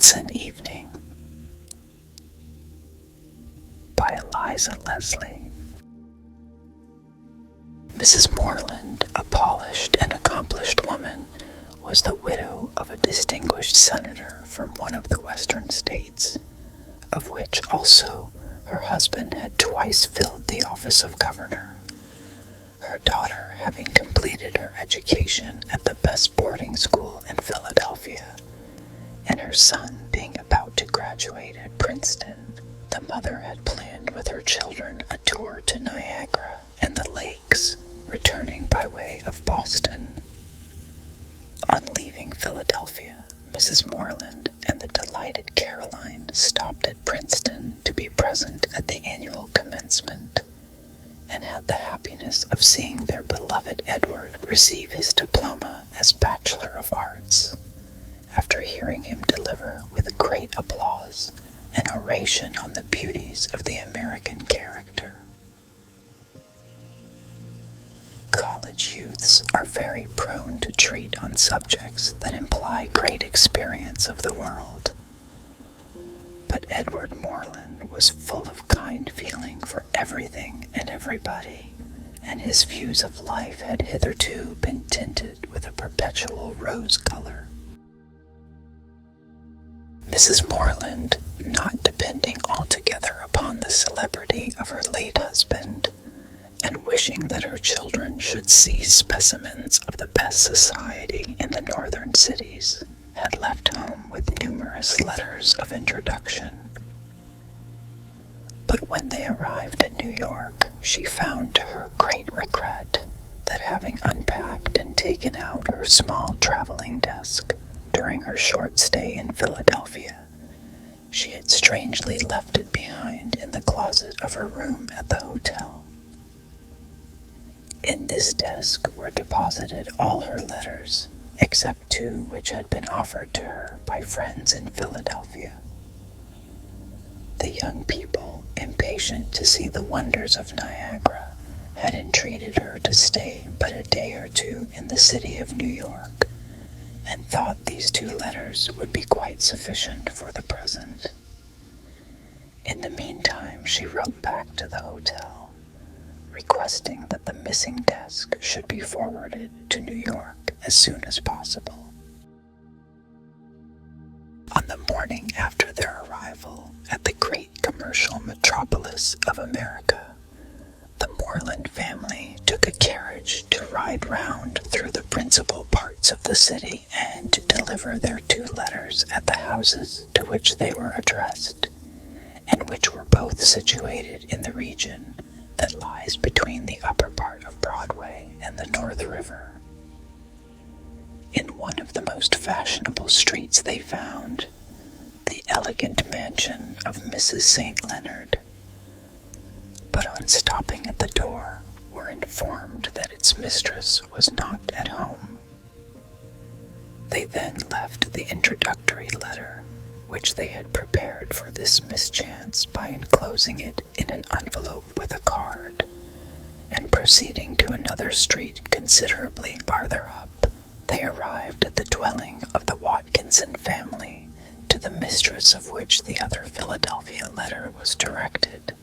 Once an Evening by Eliza Leslie. Mrs. Moreland, a polished and accomplished woman, was the widow of a distinguished senator from one of the western states, of which also her husband had twice filled the office of governor. Her daughter, having completed her education at the best boarding school in Philadelphia, and her son being about to graduate at Princeton, the mother had planned with her children a tour to Niagara and the lakes, returning by way of Boston. On leaving Philadelphia, Mrs. Moreland and the delighted Caroline stopped at Princeton to be present at the annual commencement, and had the happiness of seeing their beloved Edward receive his diploma as Bachelor of Arts, after hearing him deliver with great applause an oration on the beauties of the American character. College youths are very prone to treat on subjects that imply great experience of the world. But Edward Moreland was full of kind feeling for everything and everybody, and his views of life had hitherto been tinted with a perpetual rose color. Mrs. Moreland, not depending altogether upon the celebrity of her late husband, and wishing that her children should see specimens of the best society in the northern cities, had left home with numerous letters of introduction. But when they arrived in New York, she found to her great regret that, having unpacked and taken out her small traveling desk during her short stay in Philadelphia, she had strangely left it behind in the closet of her room at the hotel. In this desk were deposited all her letters, except 2 which had been offered to her by friends in Philadelphia. The young people, impatient to see the wonders of Niagara, had entreated her to stay but a day or 2 in the city of New York, and thought these 2 letters would be quite sufficient for the present. In the meantime, she wrote back to the hotel, requesting that the missing desk should be forwarded to New York as soon as possible. On the morning after their arrival at the great commercial metropolis of America, the Moreland family took a carriage to ride round through the principal parts of the city and to deliver their 2 letters at the houses to which they were addressed, and which were both situated in the region that lies between the upper part of Broadway and the North River. In one of the most fashionable streets they found the elegant mansion of Mrs. St. Leonard, but on stopping at the door were informed that its mistress was not at home. They then left the introductory letter which they had prepared for this mischance by enclosing it in an envelope with a card, and proceeding to another street considerably farther up, they arrived at the dwelling of the Watkinson family, to the mistress of which the other Philadelphia letter was directed.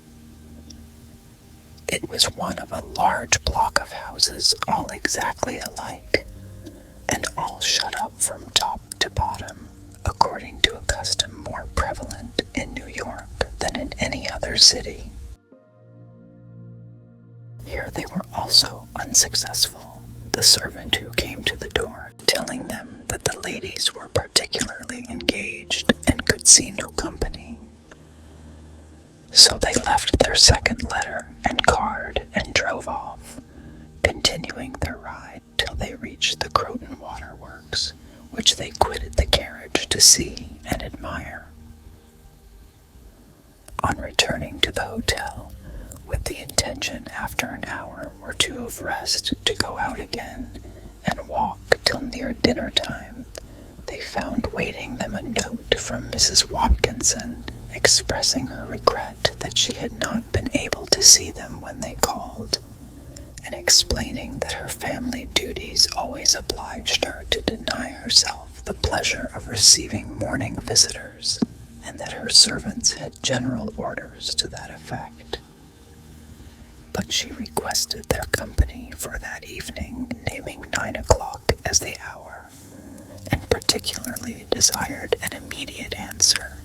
It was one of a large block of houses all exactly alike, and all shut up from top to bottom, according to a custom more prevalent in New York than in any other city. Here they were also unsuccessful, the servant who came to the door telling them that the ladies were particularly engaged and could see no company. So they left their second letter and card and drove off, continuing their ride till they reached the Croton Waterworks, which they quitted the carriage to see and admire. On returning to the hotel, with the intention after an hour or 2 of rest to go out again and walk till near dinner time, they found waiting them a note from Mrs. Watkinson expressing her regret that she had not been able to see them when they called, and explaining that her family duties always obliged her to deny herself herself the pleasure of receiving morning visitors, and that her servants had general orders to that effect. But she requested their company for that evening, naming 9 o'clock as the hour, and particularly desired an immediate answer.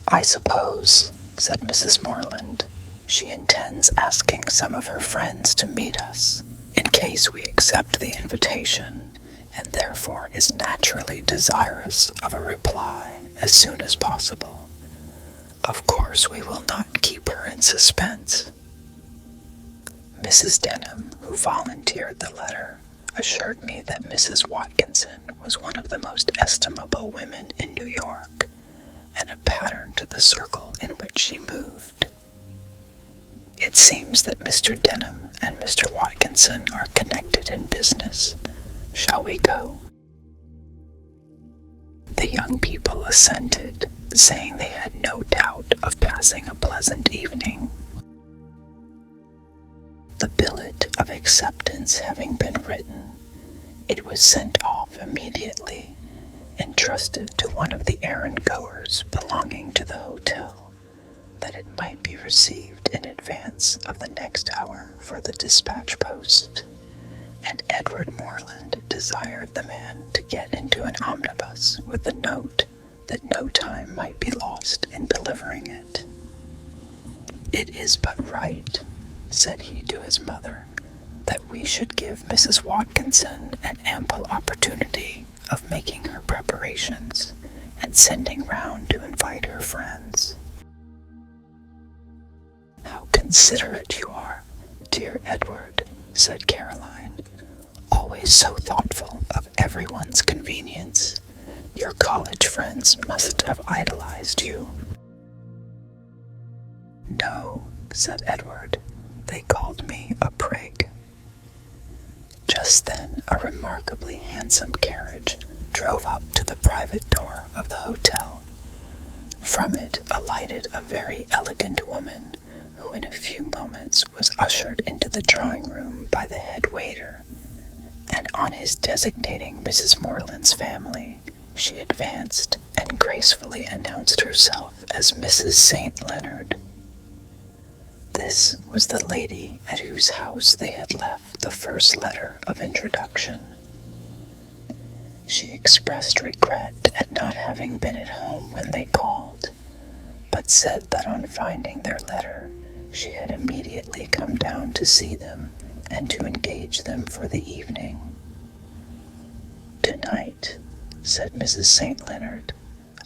"I suppose," said Mrs. Morland, "she intends asking some of her friends to meet us, in case we accept the invitation, and therefore is naturally desirous of a reply as soon as possible. Of course we will not keep her in suspense." Mrs. Denham, who volunteered the letter, assured me that Mrs. Watkinson was one of the most estimable women in New York, and a pattern to the circle in which she moved. It seems that Mr. Denham and Mr. Watkinson are connected in business. Shall we go? The young people assented, saying they had no doubt of passing a pleasant evening. The billet of acceptance having been written, it was sent off immediately, entrusted to one of the errand-goers belonging to the hotel, that it might be received in advance of the next hour for the dispatch post, and Edward Morland desired the man to get into an omnibus with the note, that no time might be lost in delivering it. "It is but right," said he to his mother, "that we should give Mrs. Watkinson an ample opportunity of making her preparations, and sending round to invite her friends." "How considerate you are, dear Edward," said Caroline, "always so thoughtful of everyone's convenience. Your college friends must have idolized you." "No," said Edward, "they called me a prig." Just then a remarkably handsome carriage drove up to the private door of the hotel. From it alighted a very elegant woman, who in a few moments was ushered into the drawing-room by the head waiter, and on his designating Mrs. Morland's family, she advanced and gracefully announced herself as Mrs. St. Leonard. This was the lady at whose house they had left the first letter of introduction. She expressed regret at not having been at home when they called, but said that on finding their letter, she had immediately come down to see them and to engage them for the evening. "Tonight," said Mrs. St. Leonard,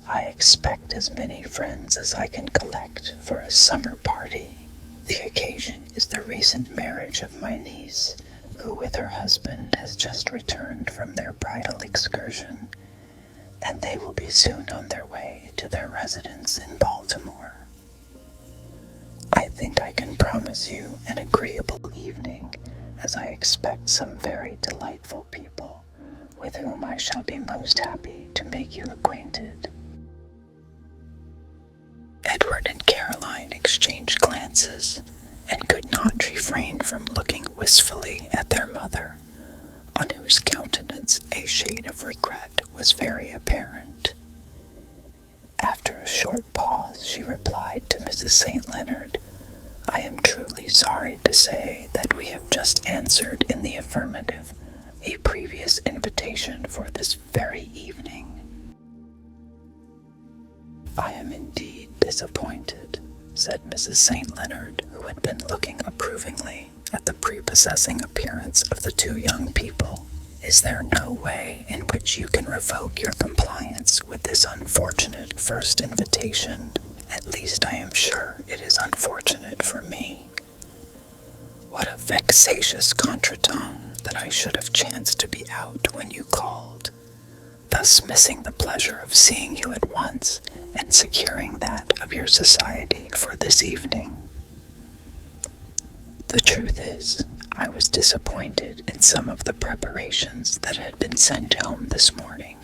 "I expect as many friends as I can collect for a summer party. The occasion is the recent marriage of my niece, who with her husband has just returned from their bridal excursion, and they will be soon on their way to their residence in Baltimore. I think I can promise you an agreeable evening, as I expect some very delightful people, with whom I shall be most happy to make you acquainted." Edward and Caroline exchanged glances, and could not refrain from looking wistfully at their mother, on whose countenance a shade of regret was very apparent. After a short pause, she replied to Mrs. St. Leonard, "I am truly sorry to say that we have just answered in the affirmative a previous invitation for this very evening." "I am indeed disappointed," said Mrs. St. Leonard, who had been looking approvingly at the prepossessing appearance of the two young people. "Is there no way in which you can revoke your compliance with this unfortunate first invitation? At least I am sure it is unfortunate for me. What a vexatious contretemps that I should have chanced to be out when you called, thus missing the pleasure of seeing you at once and securing that of your society for this evening. The truth is, I was disappointed in some of the preparations that had been sent home this morning,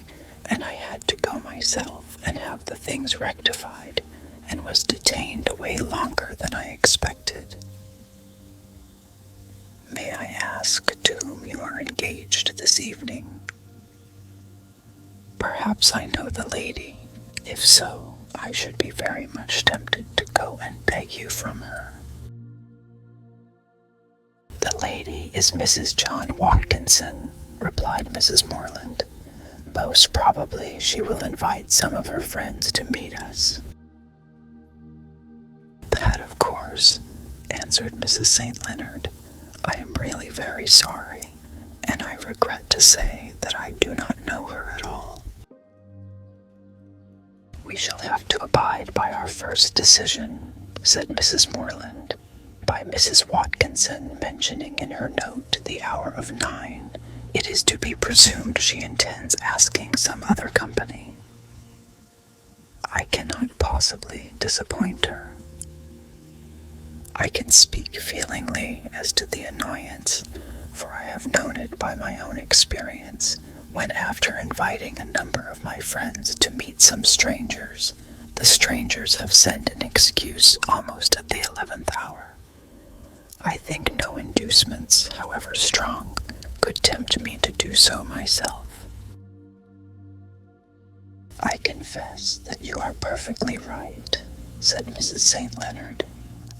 and I had to go myself and have the things rectified, and was detained away longer than I expected. May I ask to whom you are engaged this evening?" Perhaps I know the lady. If so, I should be very much tempted to go and beg you from her. The lady is Mrs. John Watkinson, replied Mrs. Morland. Most probably she will invite some of her friends to meet us. That, of course, answered Mrs. St. Leonard. I am really very sorry, and I regret to say that I do not know her at all. We shall have to abide by our first decision, said Mrs. Morland, by Mrs. Watkinson mentioning in her note the hour of 9. It is to be presumed she intends asking some other company. I cannot possibly disappoint her. I can speak feelingly as to the annoyance, for I have known it by my own experience, when after inviting a number of my friends to meet some strangers, the strangers have sent an excuse almost at the 11th hour. I think no inducements, however strong, could tempt me to do so myself. I confess that you are perfectly right, said Mrs. St. Leonard.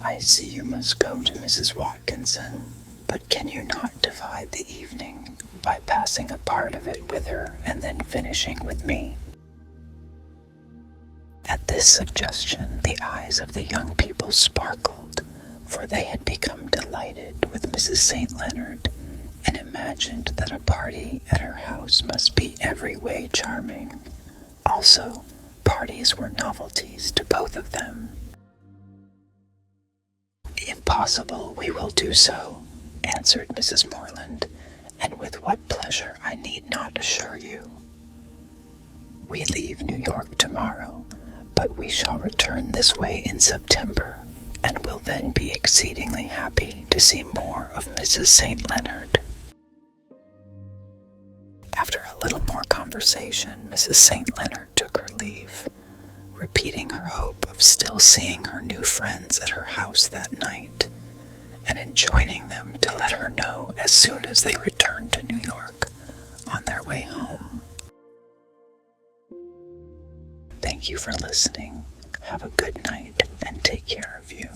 I see you must go to Mrs. Watkinson, but can you not divide the evening by passing a part of it with her and then finishing with me? At this suggestion, the eyes of the young people sparkled, for they had become delighted with Mrs. St. Leonard, and imagined that a party at her house must be every way charming. Also, parties were novelties to both of them. If possible, we will do so, answered Mrs. Morland, and with what pleasure I need not assure you. We leave New York tomorrow, but we shall return this way in September, and will then be exceedingly happy to see more of Mrs. St. Leonard. After a little more conversation, Mrs. St. Leonard took her leave, repeating her hope of still seeing her new friends at her house that night, and enjoining them to let her know as soon as they returned to New York on their way home. Thank you for listening. Have a good night and take care of you.